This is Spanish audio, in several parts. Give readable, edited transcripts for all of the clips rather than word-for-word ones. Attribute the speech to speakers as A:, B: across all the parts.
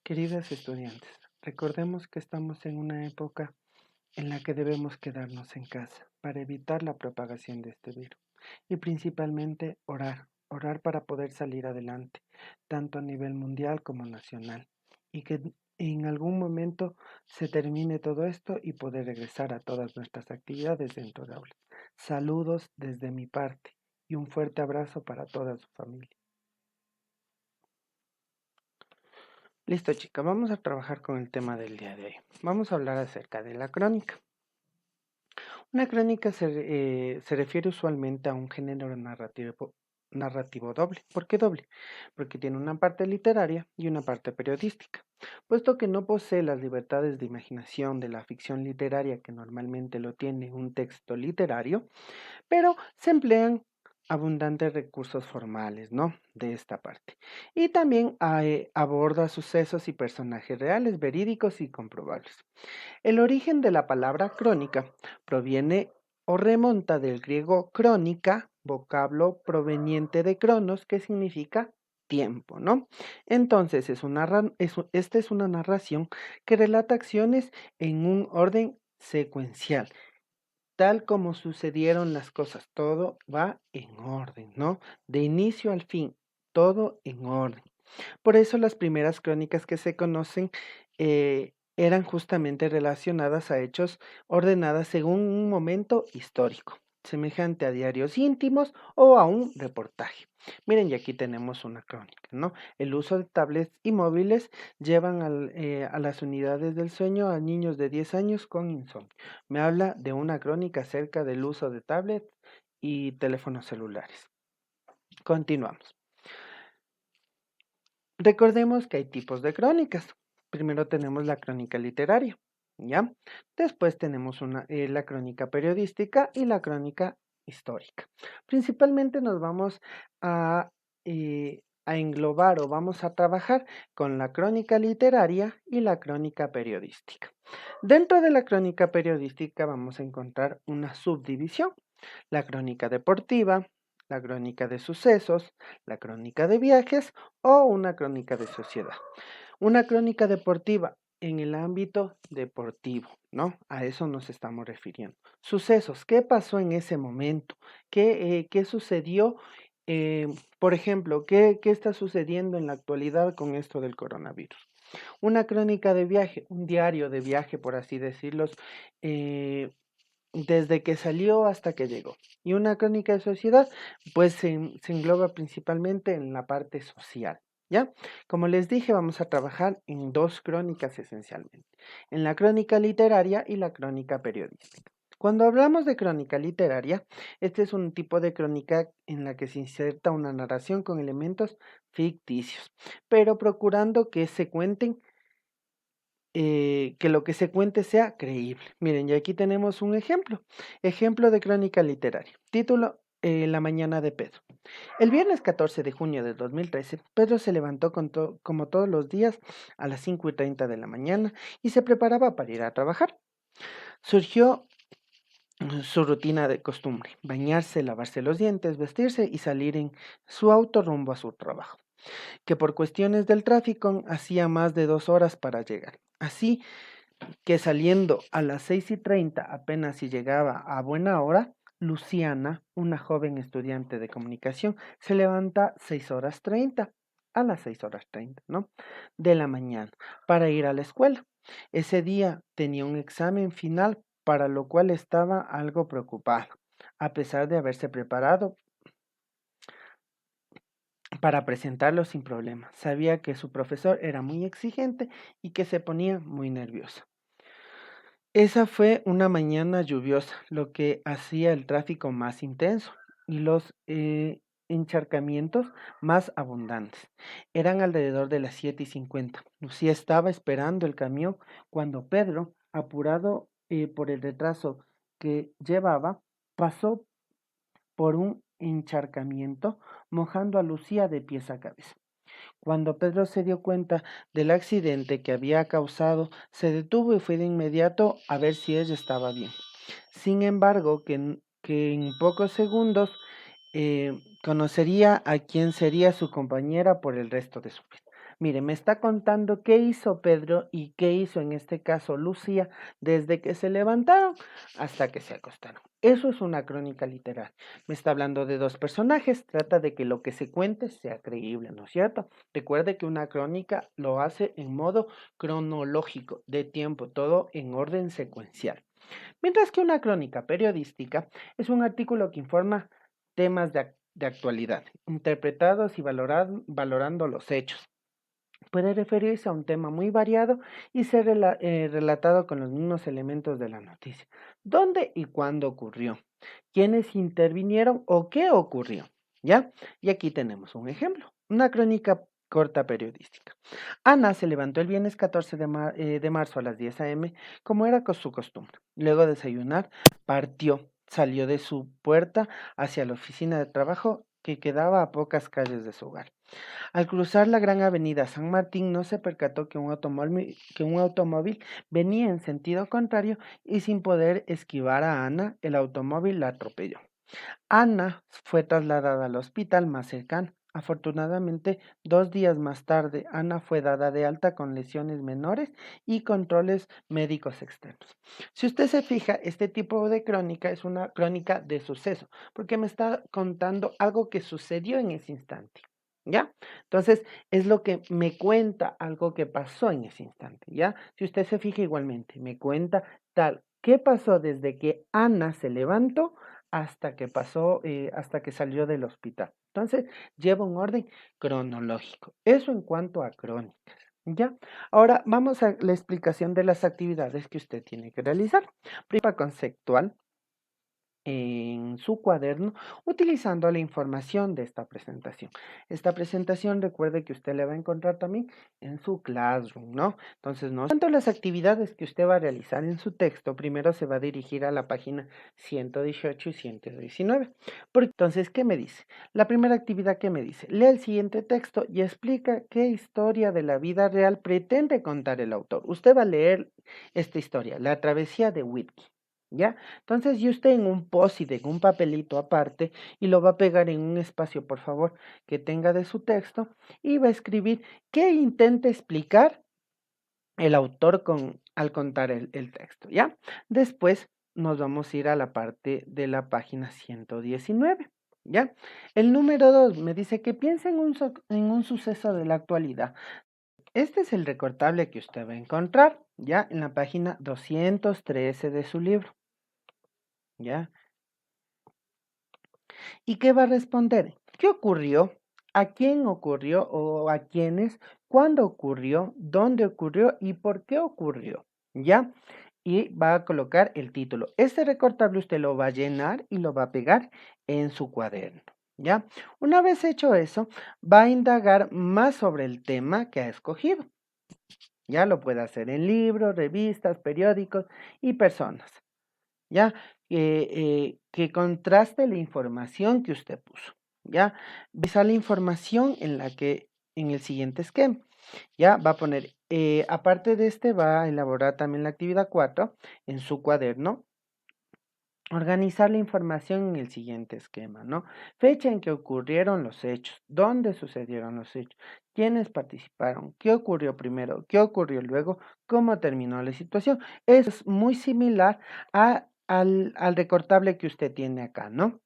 A: Queridas estudiantes, recordemos que estamos en una época en la que debemos quedarnos en casa para evitar la propagación de este virus y principalmente orar para poder salir adelante, tanto a nivel mundial como nacional, y que en algún momento se termine todo esto y poder regresar a todas nuestras actividades dentro de aula. Saludos desde mi parte y un fuerte abrazo para toda su familia. Listo, chica, vamos a trabajar con el tema del día de hoy. Vamos a hablar acerca de la crónica. Una crónica se refiere usualmente a un género narrativo doble. ¿Por qué doble? Porque tiene una parte literaria y una parte periodística. Puesto que no posee las libertades de imaginación de la ficción literaria que normalmente lo tiene un texto literario, pero se emplean abundantes recursos formales, ¿no? De esta parte. Y también aborda sucesos y personajes reales, verídicos y comprobables. El origen de la palabra crónica proviene o remonta del griego crónica, vocablo proveniente de cronos, que significa tiempo, ¿no? Entonces, esta es una narración que relata acciones en un orden secuencial tal como sucedieron las cosas, todo va en orden, ¿no? De inicio al fin, todo en orden. Por eso las primeras crónicas que se conocen eran justamente relacionadas a hechos ordenadas según un momento histórico, semejante a diarios íntimos o a un reportaje. Miren, y aquí tenemos una crónica, ¿no? El uso de tablets y móviles llevan a las unidades del sueño a niños de 10 años con insomnio. Me habla de una crónica acerca del uso de tablets y teléfonos celulares. Continuamos. Recordemos que hay tipos de crónicas. Primero tenemos la crónica literaria, ¿ya? Después tenemos la crónica periodística y la crónica histórica. Principalmente nos vamos a englobar o vamos a trabajar con la crónica literaria y la crónica periodística. Dentro de la crónica periodística vamos a encontrar una subdivisión, la crónica deportiva, la crónica de sucesos, la crónica de viajes o una crónica de sociedad. Una crónica deportiva en el ámbito deportivo, ¿no? A eso nos estamos refiriendo. Sucesos, ¿qué pasó en ese momento? ¿Qué sucedió? Eh, por ejemplo, ¿qué está sucediendo en la actualidad con esto del coronavirus? Una crónica de viaje, un diario de viaje, por así decirlo, eh, desde que salió hasta que llegó. Y una crónica de sociedad, pues se engloba principalmente en la parte social, ¿ya? Como les dije, vamos a trabajar en dos crónicas esencialmente, en la crónica literaria y la crónica periodística. Cuando hablamos de crónica literaria, este es un tipo de crónica en la que se inserta una narración con elementos ficticios, pero procurando que se cuenten que lo que se cuente sea creíble. Miren, y aquí tenemos un ejemplo. Ejemplo de crónica literaria. Título, La mañana de Pedro. El viernes 14 de junio de 2013, Pedro se levantó como todos los días a las 5:30 de la mañana y se preparaba para ir a trabajar. Surgió su rutina de costumbre, bañarse, lavarse los dientes, vestirse y salir en su auto rumbo a su trabajo, que por cuestiones del tráfico hacía más de 2 horas para llegar. Así que saliendo a las 6:30, apenas si llegaba a buena hora, Luciana, una joven estudiante de comunicación, se levanta 6:30, a las 6:30, ¿no? De la mañana, para ir a la escuela. Ese día tenía un examen final, para lo cual estaba algo preocupada, a pesar de haberse preparado para presentarlo sin problema. Sabía que su profesor era muy exigente y que se ponía muy nerviosa. Esa fue una mañana lluviosa, lo que hacía el tráfico más intenso y los encharcamientos más abundantes. Eran alrededor de las 7:50. Lucía estaba esperando el camión cuando Pedro, apurado por el retraso que llevaba, pasó por un encharcamiento, mojando a Lucía de pies a cabeza. Cuando Pedro se dio cuenta del accidente que había causado, se detuvo y fue de inmediato a ver si ella estaba bien. Sin embargo, que en pocos segundos conocería a quién sería su compañera por el resto de su vida. Mire, me está contando qué hizo Pedro y qué hizo en este caso Lucía desde que se levantaron hasta que se acostaron. Eso es una crónica literal. Me está hablando de dos personajes, trata de que lo que se cuente sea creíble, ¿no es cierto? Recuerde que una crónica lo hace en modo cronológico, de tiempo, todo en orden secuencial. Mientras que una crónica periodística es un artículo que informa temas de actualidad, interpretados y valorando los hechos. Puede referirse a un tema muy variado y ser relatado con los mismos elementos de la noticia. ¿Dónde y cuándo ocurrió? ¿Quiénes intervinieron o qué ocurrió? ¿Ya? Y aquí tenemos un ejemplo, una crónica corta periodística. Ana se levantó el viernes 14 de marzo a las 10 a.m., como era su costumbre. Luego de desayunar, partió, salió de su puerta hacia la oficina de trabajo que quedaba a pocas calles de su hogar. Al cruzar la gran avenida San Martín, no se percató que un automóvil venía en sentido contrario y sin poder esquivar a Ana, el automóvil la atropelló. Ana fue trasladada al hospital más cercano. Afortunadamente, 2 días más tarde, Ana fue dada de alta con lesiones menores y controles médicos externos. Si usted se fija, este tipo de crónica es una crónica de suceso, porque me está contando algo que sucedió en ese instante. ¿Ya? Entonces, es lo que me cuenta algo que pasó en ese instante, ¿ya? Si usted se fija igualmente, me cuenta tal, ¿qué pasó desde que Ana se levantó hasta que pasó, hasta que salió del hospital? Entonces, lleva un orden cronológico. Eso en cuanto a crónicas, ¿ya? Ahora vamos a la explicación de las actividades que usted tiene que realizar. Primero, conceptual en su cuaderno utilizando la información de esta presentación. Esta presentación recuerde que usted le va a encontrar también en su Classroom, ¿no? Entonces, no tanto las actividades que usted va a realizar en su texto, primero se va a dirigir a la página 118 y 119. Entonces, ¿qué me dice? La primera actividad que me dice, lee el siguiente texto y explica qué historia de la vida real pretende contar el autor. Usted va a leer esta historia, La travesía de Whitney. ¿Ya? Entonces, y usted en un post-it, en un papelito aparte, y lo va a pegar en un espacio, por favor, que tenga de su texto, y va a escribir qué intenta explicar el autor al contar el texto, ¿ya? Después nos vamos a ir a la parte de la página 119, ¿ya? El número 2 me dice que piense en un suceso de la actualidad. Este es el recortable que usted va a encontrar, ¿ya? En la página 213 de su libro, ¿ya? ¿Y qué va a responder? ¿Qué ocurrió? ¿A quién ocurrió o a quiénes? ¿Cuándo ocurrió? ¿Dónde ocurrió? ¿Y por qué ocurrió? ¿Ya? Y va a colocar el título. Este recortable usted lo va a llenar y lo va a pegar en su cuaderno. ¿Ya? Una vez hecho eso, va a indagar más sobre el tema que ha escogido. Ya lo puede hacer en libros, revistas, periódicos y personas. ¿Ya? Que contraste la información que usted puso, ¿ya? Visa la información en el siguiente esquema, ¿ya? Va a poner, aparte de este, va a elaborar también la actividad 4 en su cuaderno, organizar la información en el siguiente esquema, ¿no? Fecha en que ocurrieron los hechos, dónde sucedieron los hechos, quiénes participaron, qué ocurrió primero, qué ocurrió luego, cómo terminó la situación. Es muy similar al recortable que usted tiene acá, ¿no?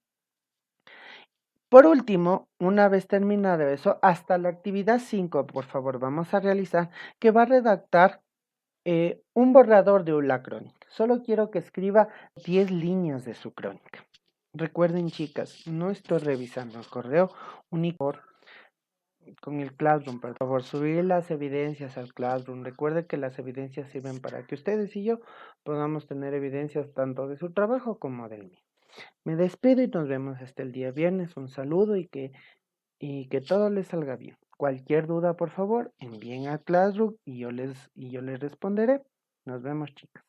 A: Por último, una vez terminado eso, hasta la actividad 5, por favor, vamos a realizar, que va a redactar un borrador de la crónica. Solo quiero que escriba 10 líneas de su crónica. Recuerden, chicas, no estoy revisando el correo único con el Classroom, por favor, subir las evidencias al Classroom. Recuerden que las evidencias sirven para que ustedes y yo podamos tener evidencias tanto de su trabajo como del mío. Me despido y nos vemos hasta el día viernes. Un saludo y que todo les salga bien. Cualquier duda, por favor, envíen a Classroom y yo les responderé. Nos vemos, chicas.